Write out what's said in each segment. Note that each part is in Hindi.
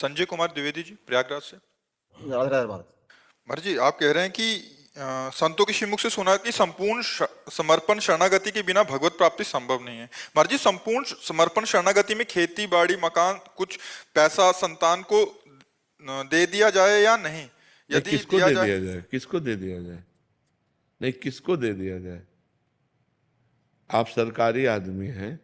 संजय कुमार द्विवेदी जी, प्रयागराज से। राधे राधे भारत। महाराज जी, आप कह रहे हैं कि संतों के श्रीमुख से सुना कि संपूर्ण समर्पण शरणागति के बिना भगवत प्राप्ति संभव नहीं है। महाराज जी, संपूर्ण समर्पण शरणागति में खेती बाड़ी मकान कुछ पैसा संतान को दे दिया जाए या नहीं? नहीं, यदि किसको दिया दे जाए दिया जाए? किसको दे दिया जाए? नहीं, किसको दे दिया जाए? आप सरकारी आदमी हैं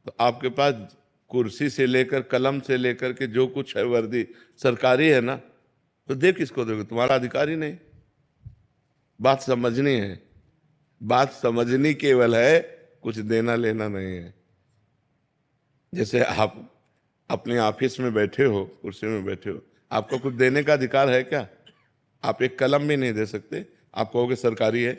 तो आपके पास कुर्सी से लेकर कलम से लेकर के जो कुछ है वर्दी सरकारी है ना, तो दे किसको दोगे? तुम्हारा अधिकार ही नहीं। बात समझनी है, बात समझनी केवल है, कुछ देना लेना नहीं है। जैसे आप अपने ऑफिस में बैठे हो, कुर्सी में बैठे हो, आपको कुछ देने का अधिकार है क्या? आप एक कलम भी नहीं दे सकते। आप कहोगे सरकारी है,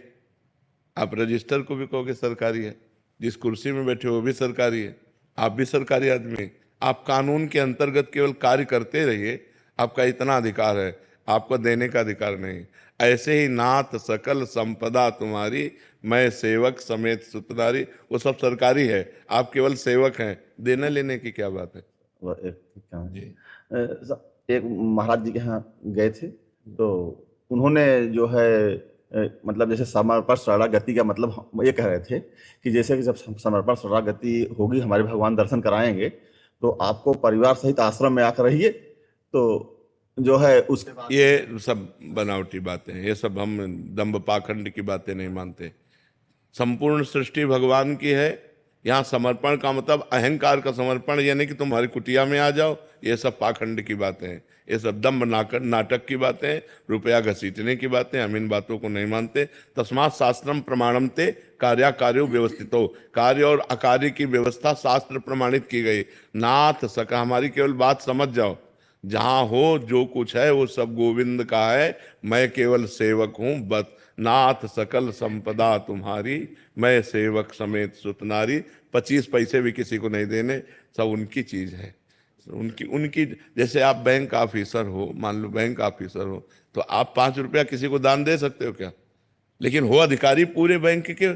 आप रजिस्टर को भी कहोगे सरकारी है, जिस कुर्सी में बैठे हो वो भी सरकारी है, आप भी सरकारी आदमी हैं। आप कानून के अंतर्गत केवल कार्य करते रहिए, आपका इतना अधिकार है, आपको देने का अधिकार नहीं। ऐसे ही नाथ सकल संपदा तुम्हारी, मैं सेवक समेत सुतनारी, वो सब सरकारी है, आप केवल सेवक हैं। देने लेने की क्या बात है? क्या है? एक महाराज जी के यहाँ गए थे तो उन्होंने जो है मतलब जैसे समर्पण शरणागति का मतलब हम ये कह रहे थे कि जैसे कि जब समर्पण शरणागति होगी, हमारे भगवान दर्शन कराएंगे तो आपको परिवार सहित आश्रम में आकर रहिए, तो जो है उसके बाद ये सब बनावटी बातें हैं, ये सब हम दंभ पाखंड की बातें नहीं मानते। संपूर्ण सृष्टि भगवान की है। यहाँ समर्पण का मतलब अहंकार का समर्पण, यानी कि तुम्हारी कुटिया में आ जाओ, ये सब पाखंड की बातें हैं, ये सब दंभ नाटक की बातें हैं, रुपया घसीटने की बातें। हम इन बातों को नहीं मानते। तस्मात् शास्त्रम प्रमाणम ते कार्याकार्यो व्यवस्थितो, कार्य और अकार्य की व्यवस्था शास्त्र प्रमाणित की गई। नाथ सका, हमारी केवल बात समझ जाओ, जहां हो जो कुछ है वो सब गोविंद का है, मैं केवल सेवक हूं। बस नाथ सकल संपदा तुम्हारी, मैं सेवक समेत सुतनारी। 25 पैसे भी किसी को नहीं देने, सब उनकी चीज है, उनकी उनकी। जैसे आप बैंक ऑफिसर हो, मान लो बैंक ऑफिसर हो, तो आप 5 रुपया किसी को दान दे सकते हो क्या? लेकिन हो अधिकारी पूरे बैंक के,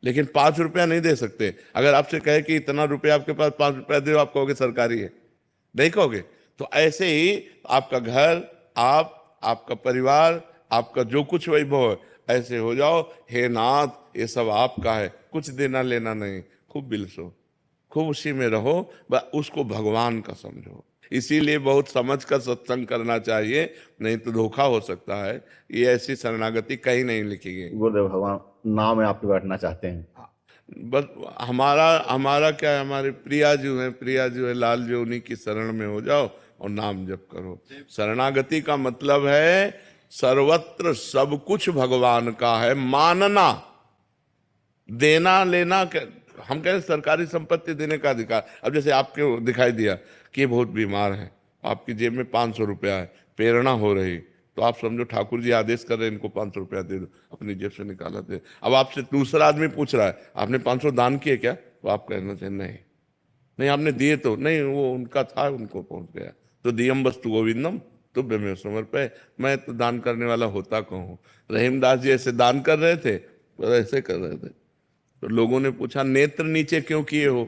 लेकिन 5 रुपया नहीं दे सकते। अगर आपसे कहे कि इतना रुपया आपके पास, 5 रुपया दो, आप कहोगे सरकारी है? नहीं कहोगे। तो ऐसे ही आपका घर, आपका परिवार, आपका जो कुछ वैभव है, ऐसे हो जाओ, हे नाथ ये सब आपका है, कुछ देना लेना नहीं। खूब बिलसो, खूब उसी में रहो, बस उसको भगवान का समझो। इसीलिए बहुत समझ कर सत्संग करना चाहिए, नहीं तो धोखा हो सकता है। ये ऐसी शरणागति कहीं नहीं लिखी गई। गुरुदेव भगवान नाव में आपके बैठना चाहते हैं। बस हमारा हमारा क्या है, हमारे प्रिया जो है, प्रिया जो है, लाल जो, उन्हीं की शरण में हो जाओ और नाम जप करो। शरणागति का मतलब है सर्वत्र सब कुछ भगवान का है, मानना। देना लेना हम कह रहे सरकारी संपत्ति देने का अधिकार। अब जैसे आपके दिखाई दिया कि ये बहुत बीमार है, आपकी जेब में 500 रुपया है, प्रेरणा हो रही, तो आप समझो ठाकुर जी आदेश कर रहे हैं इनको 500 रुपया दे दो, अपनी जेब से निकाला दे। अब आपसे दूसरा आदमी पूछ रहा है आपने 500 दान किए क्या, तो आप कहना चाहिए नहीं, नहीं आपने दिए तो नहीं, वो उनका था, उनको पहुंच गया। तो दियम वस्तु गोविंदम तुभ्य में समर्पय, मैं तो दान करने वाला होता कहूँ। रहीमदास जी ऐसे दान कर रहे थे, तो ऐसे कर रहे थे, तो लोगों ने पूछा नेत्र नीचे क्यों किए हो?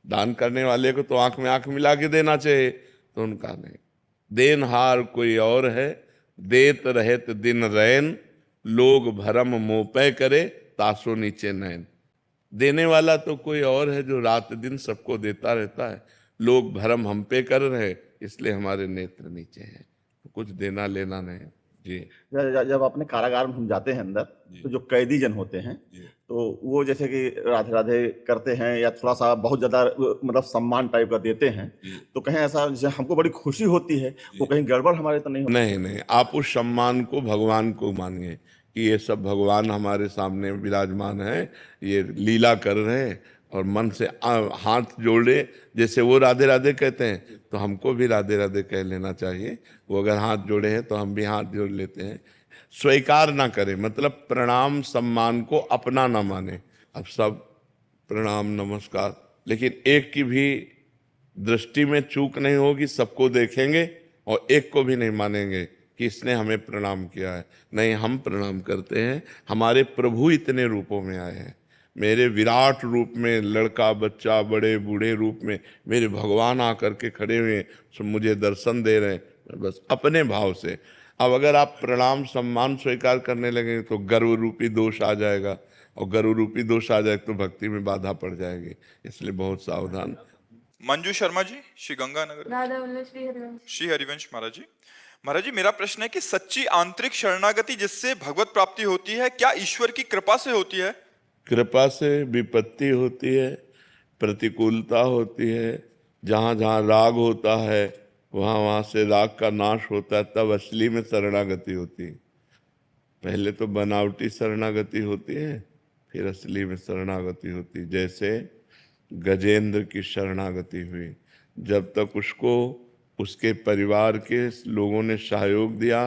दान करने वाले को तो आंख में आंख मिला के देना चाहिए। तो उनका नहीं, देनहार कोई और है, देत रहत दिन रैन, लोग भरम मोपय करे, तासो नीचे नैन। देने वाला तो कोई और है जो रात दिन सबको देता रहता है, लोग भरम हम पे कर रहे, इसलिए हमारे नेत्र नीचे हैं। तो कुछ देना लेना नहीं जी। जब अपने कारागार में हम जाते हैं अंदर, तो जो कैदी जन होते हैं तो वो जैसे कि राधे राधे करते हैं या थोड़ा सा बहुत ज्यादा मतलब सम्मान टाइप का देते हैं, तो कहीं ऐसा जैसे हमको बड़ी खुशी होती है, वो कहीं गड़बड़ हमारे तो नहीं होती? नहीं नहीं, आप उस सम्मान को भगवान को मानिए कि ये सब भगवान हमारे सामने विराजमान है, ये लीला कर रहे हैं, और मन से हाथ जोड़े। जैसे वो राधे राधे कहते हैं तो हमको भी राधे राधे कह लेना चाहिए। वो अगर हाथ जोड़े हैं तो हम भी हाथ जोड़ लेते हैं। स्वीकार ना करें मतलब प्रणाम सम्मान को अपना ना माने। अब सब प्रणाम नमस्कार, लेकिन एक की भी दृष्टि में चूक नहीं होगी, सबको देखेंगे और एक को भी नहीं मानेंगे कि इसने हमें प्रणाम किया है। नहीं, हम प्रणाम करते हैं, हमारे प्रभु इतने रूपों में आए हैं। मेरे विराट रूप में, लड़का बच्चा बड़े बूढ़े रूप में मेरे भगवान आकर के खड़े हुए हैं, सो मुझे दर्शन दे रहे हैं, बस अपने भाव से। अब अगर आप प्रणाम सम्मान स्वीकार करने लगेंगे तो गर्व रूपी दोष आ जाएगा, और गर्व रूपी दोष आ जाए तो भक्ति में बाधा पड़ जाएगी, इसलिए बहुत सावधान। मंजू शर्मा जी, श्री गंगानगर। राधा वल्लभ श्री हरिवंश। श्री हरिवंश महाराज जी। महाराज जी, मेरा प्रश्न है कि सच्ची आंतरिक शरणागति जिससे भगवत प्राप्ति होती है, क्या ईश्वर की कृपा से होती है? कृपा से विपत्ति होती है, प्रतिकूलता होती है, जहाँ जहाँ राग होता है वहाँ वहाँ से राग का नाश होता है, तब असली में शरणागति होती है। पहले तो बनावटी शरणागति होती है, फिर असली में शरणागति होती है। जैसे गजेंद्र की शरणागति हुई, जब तक उसको उसके परिवार के लोगों ने सहयोग दिया,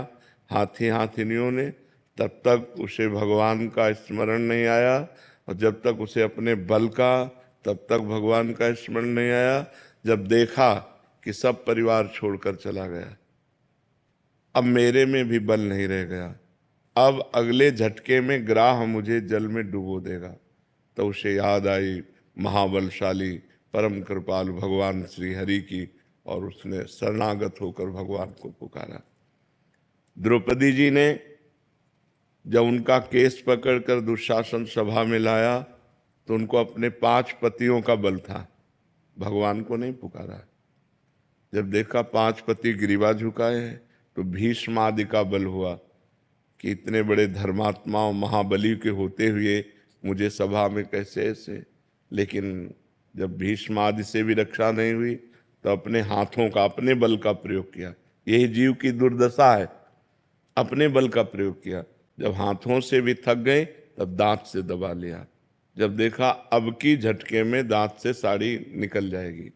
हाथी हाथिनियों ने, तब तक उसे भगवान का स्मरण नहीं आया, और जब तक उसे अपने बल का, तब तक भगवान का स्मरण नहीं आया। जब देखा कि सब परिवार छोड़कर चला गया, अब मेरे में भी बल नहीं रह गया, अब अगले झटके में ग्राह मुझे जल में डुबो देगा, तो उसे याद आई महाबलशाली परम कृपालु भगवान श्री हरि की, और उसने शरणागत होकर भगवान को पुकारा। द्रौपदी जी ने जब उनका केस पकड़कर दुशासन सभा में लाया, तो उनको अपने 5 पतियों का बल था, भगवान को नहीं पुकारा। जब देखा 5 पति ग्रीवा झुकाए हैं, तो भीष्म आदि का बल हुआ कि इतने बड़े धर्मात्माओं महाबली के होते हुए मुझे सभा में कैसे ऐसे। लेकिन जब भीष्म आदि से भी रक्षा नहीं हुई, तो अपने हाथों का, अपने बल का प्रयोग किया। यही जीव की दुर्दशा है, अपने बल का प्रयोग किया। जब हाथों से भी थक गए, तब दांत से दबा लिया। जब देखा अब की झटके में दांत से साड़ी निकल जाएगी,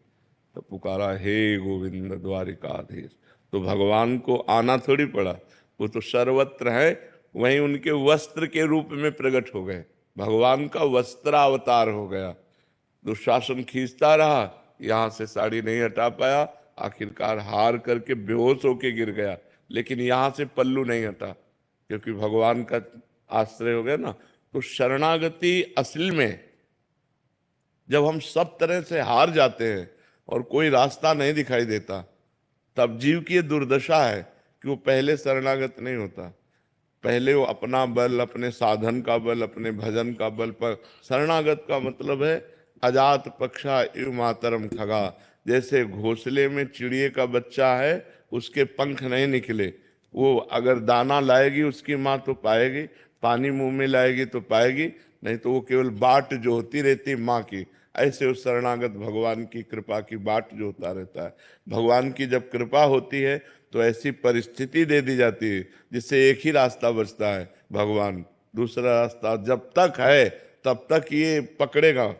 तो पुकारा, हे गोविंद द्वारिकाधीश। तो भगवान को आना थोड़ी पड़ा, वो तो सर्वत्र है, वहीं उनके वस्त्र के रूप में प्रकट हो गए, भगवान का वस्त्रावतार हो गया। दुशासन खींचता रहा, यहाँ से साड़ी नहीं हटा पाया, आखिरकार हार करके बेहोश होके गिर गया, लेकिन यहाँ से पल्लू नहीं हटा, क्योंकि भगवान का आश्रय हो गया ना। तो शरणागति असल में जब हम सब तरह से हार जाते हैं और कोई रास्ता नहीं दिखाई देता, तब जीव की ये दुर्दशा है कि वो पहले शरणागत नहीं होता। पहले वो अपना बल, अपने साधन का बल, अपने भजन का बल पर शरणागत का मतलब है अजात पक्षा इव मातरम खगा। जैसे घोंसले में चिड़िए का बच्चा है, उसके पंख नहीं निकले, वो अगर दाना लाएगी उसकी माँ तो पाएगी, पानी मुंह में लाएगी तो पाएगी, नहीं तो वो केवल बाट जो होती रहती माँ की। ऐसे उस शरणागत भगवान की कृपा की बाट जो होता रहता है। भगवान की जब कृपा होती है तो ऐसी परिस्थिति दे दी जाती है जिससे एक ही रास्ता बचता है भगवान, दूसरा रास्ता जब तक है तब तक ये पकड़ेगा।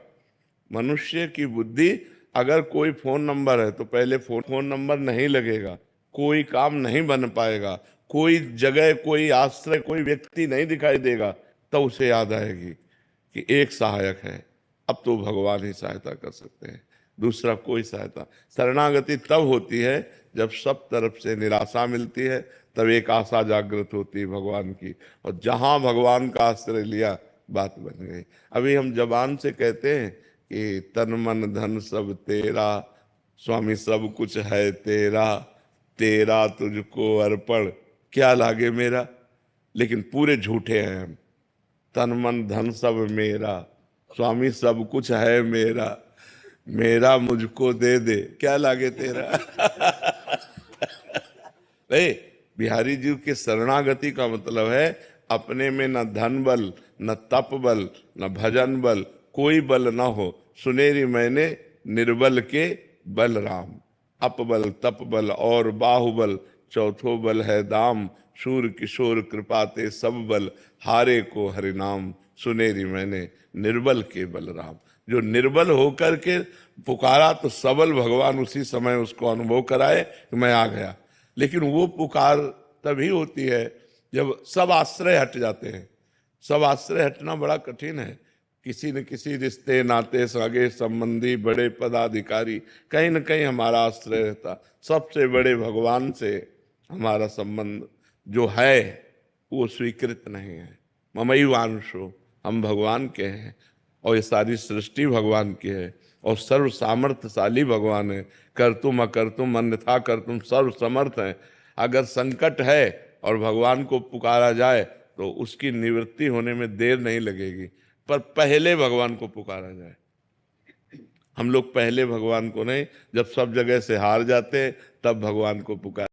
मनुष्य की बुद्धि, अगर कोई फोन नंबर है तो पहले फोन नंबर नहीं लगेगा, कोई काम नहीं बन पाएगा, कोई जगह, कोई आश्रय, कोई व्यक्ति नहीं दिखाई देगा, तब उसे याद आएगी कि एक सहायक है, अब तो भगवान ही सहायता कर सकते हैं, दूसरा कोई सहायता। शरणागति तब होती है जब सब तरफ से निराशा मिलती है, तब एक आशा जागृत होती है भगवान की, और जहां भगवान का आश्रय लिया बात बन गई। अभी हम जबान से कहते हैं कि तन मन धन सब तेरा, स्वामी सब कुछ है तेरा, तेरा तुझको अर्पण क्या लागे मेरा, लेकिन पूरे झूठे हैं हम। तन मन धन सब मेरा, स्वामी सब कुछ है मेरा, मेरा मुझको दे दे क्या लागे तेरा। नहीं, बिहारी जी के शरणागति का मतलब है अपने में न धन बल, न तप बल, न भजन बल, कोई बल न हो, सुनेरी मैंने निर्बल के बल राम। अपबल तप बल और बाहुबल, चौथो बल है दाम, शूर किशोर कृपाते सब बल, हारे को हरिनाम, सुनेरी मैंने निर्बल के बल राम। जो निर्बल होकर के पुकारा तो सबल भगवान उसी समय उसको अनुभव कराए कि मैं आ गया। लेकिन वो पुकार तभी होती है जब सब आश्रय हट जाते हैं। सब आश्रय हटना बड़ा कठिन है। किसी न किसी रिश्ते नाते सगे संबंधी बड़े पदाधिकारी कहीं न कहीं हमारा आश्रय रहता। सबसे बड़े भगवान से हमारा संबंध जो है वो स्वीकृत नहीं है। ममई वांशो, हम भगवान के हैं। और ये सारी सृष्टि भगवान की है और सर्व सामर्थ्यशाली भगवान है। कर्तुम अकर्तुम अन्यथा कर्तुम सर्व समर्थ है। अगर संकट है और भगवान को पुकारा जाए तो उसकी निवृत्ति होने में देर नहीं लगेगी, पर पहले भगवान को पुकारा जाए। हम लोग पहले भगवान को नहीं, जब सब जगह से हार जाते तब भगवान को पुकार